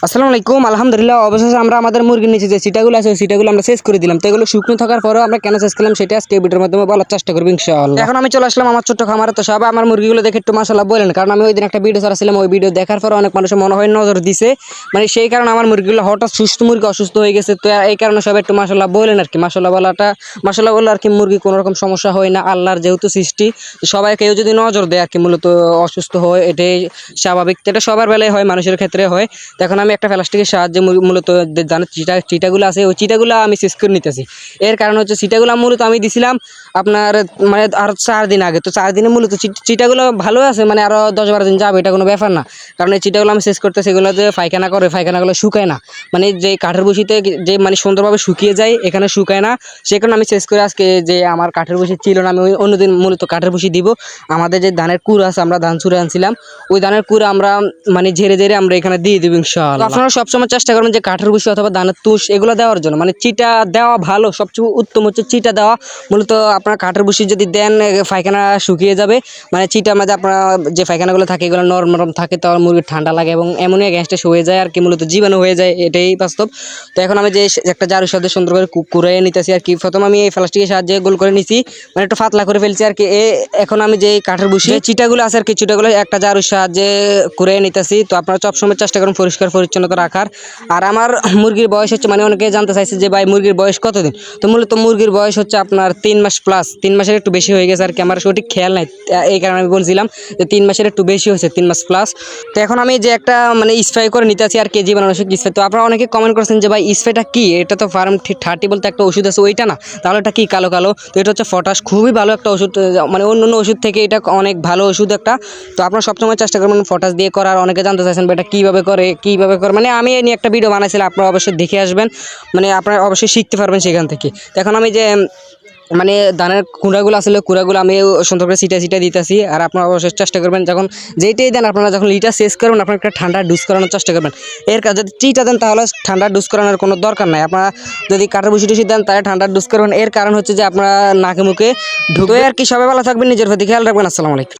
আসসালামু আলাইকুম। আলহামদুলিল্লাহ, অবশেষে আমরা আমাদের মুরগির নিচে যে চিটাগুলো আছে চিটাগুলো আমরা শেষ করে দিলাম। তো এগুলো শুকনো থাকার পরেও আমরা কেন শেষ করলাম সেটা আজকে ভিডিওর মাধ্যমে বলার চেষ্টা করব ইনশাআল্লাহ। এখন আমি চলে আসলাম আমার ছোট্ট খামারে। তো সবাই আমার মুরগিগুলো দেখে একটু মাশাআল্লাহ বলেন, কারণ আমি ওই দিন একটা ভিডিও ছাড়ছিলাম, ওই ভিডিও দেখার পরে অনেক মানুষের মনে হয় নজর দিছে, মানে সেই কারণে আমার মুরগিগুলো হঠাৎ সুস্থ মুরগি অসুস্থ হয়ে গেছে। তো এই কারণে সবাই একটু মাশাআল্লাহ বলেন আর কি। মাশাআল্লাহ বললে আর কি মুরগি কোনো রকম সমস্যা হয় না, আল্লাহর যেহেতু সৃষ্টি। তো সবাই কেউ যদি নজর দেয় আর কি, মূলত অসুস্থ হয় এটাই স্বাভাবিক। এটা সবার বেলায় হয়, মানুষের ক্ষেত্রে হয়। তো এখন আমি একটা প্লাস্টিকের সাহায্যে মূলত জানেন চিটাগুলো আছে, ওই চিটাগুলো আমি শেষ করে নিতেছি। এর কারণ হচ্ছে চিটাগুলো মূলত আমি দিছিলাম আপনার মানে আর 4 দিন আগে। তো 4 দিনে মূলত চিটাগুলো ভালো আছে, মানে আরও 10-12 দিন যাবে, এটা কোনো ব্যাপার না। কারণ এই চিটাগুলো আমি শেষ করতেছি, এগুলো যে পায়খানা করে, পায়খানাগুলো শুকায় না, মানে যে কাঠের বসিতে যে মানে সুন্দরভাবে শুকিয়ে যায়, এখানে শুকায় না। সে কারণে আমি শেষ করে আজকে যে আমার কাঠের বসি ছিল না, আমি ওই অন্যদিন মূলত কাঠের বসি দিব। আমাদের যে ধানের কুড় আছে, আমরা ধান ছুঁড়ে আনছিলাম, ওই ধানের কুড় আমরা মানে ঝেড়ে ঝেড়ে আমরা এখানে দিয়ে দিব ইনশাআল্লাহ। আপনারা সবসময় চেষ্টা করবেন যে কাঠের বসি অথবা ধানের তুষ এগুলো দেওয়ার জন্য, মানে চিটা দেওয়া ভালো, সবচেয়ে উত্তম হচ্ছে চিটা দেওয়া। মূলত আপনার কাঠের বসি যদি দেন পায়খানা শুকিয়ে যাবে, মানে চিটার মধ্যে আপনার যে পায়খানাগুলো থাকে এগুলো নরম নরম থাকে, তো মুরগির ঠান্ডা লাগে এবং এমনই গ্যাসটা হয়ে যায় আর কি, মূলত জীবাণু হয়ে যায়, এটাই বাস্তব। তো এখন আমি যে একটা জারুর সাথে সুন্দর করে কুড়াইয়ে নিতেছি আর কি। প্রথম আমি এই প্লাস্টিকের সাহায্যে গোল করে নিছি, মানে একটু পাতলা করে ফেলছি আর কি। এখন আমি যে কাঠের বসি চিটাগুলো আছে আর কি, চিটাগুলো একটা জারুর সাহায্যে কুড়াইয়ে নিতেছি। তো আপনারা সবসময় চেষ্টা করুন পরিষ্কার পরিচ্ছন্নতা রাখার। আর আমার মুরগির বয়স হচ্ছে, মানে অনেকে জানতে চাইছে যে ভাই মুরগির বয়স কতদিন। তো মূলত মুরগির বয়স হচ্ছে আপনার 3 মাস প্লাস, 3 মাসের একটু বেশি হয়ে গেছে আর কি, আমার সঠিক খেয়াল নাই, এই কারণে আমি বলছিলাম যে 3 মাসের একটু বেশি হয়েছে, 3 মাস প্লাস। তো এখন আমি যে একটা মানে স্প্রে করে নিতে আছি আর কি, জীবাণুনাশক স্প্রে। তো আপনারা অনেকে কমেন্ট করছেন যে ভাই স্প্রেটা কি, এটা তো ফার্ম 30 বলতে একটা ওষুধ আছে, ওইটা না, তাহলে এটা কি কালো কালো? তো এটা হচ্ছে পটাশ, খুবই ভালো একটা ওষুধ, মানে অন্য অন্য ওষুধ থেকে এটা অনেক ভালো ওষুধ একটা। তো আপনারা সবসময় চেষ্টা করবেন পটাশ দিয়ে করার। অনেকে জানতে চাইছেন এটা কীভাবে করে, মানে আমি এই নিয়ে একটা ভিডিও বানাইছিলাম, আপনারা অবশ্যই দেখে আসবেন, মানে আপনারা অবশ্যই শিখতে পারবেন সেখান থেকে। তো এখন আমি যে মানে ধানের কুড়াগুলো আসলে কুড়াগুলো আমি সুন্দর করে ছিটা দিতেছি। আর আপনারা অবশ্যই চেষ্টা করবেন যখন যেইটাই দেন, আপনারা যখন লিটার শেষ করবেন আপনারা একটা ঠান্ডা ডুজ করানোর চেষ্টা করবেন। এর কাজ যদি চিটা দেন তাহলে ঠান্ডা ডুজ করানোর কোনো দরকার নাই। আপনারা যদি কাঠের বসি টুসি দেন তাহলে ঠান্ডা ডুজ করবেন। এর কারণ হচ্ছে যে আপনারা নাকে মুখে ঢুকে আর কি। সবাই ভালো থাকবেন, নিজের প্রতি খেয়াল রাখবেন। আসসালামু আলাইকুম।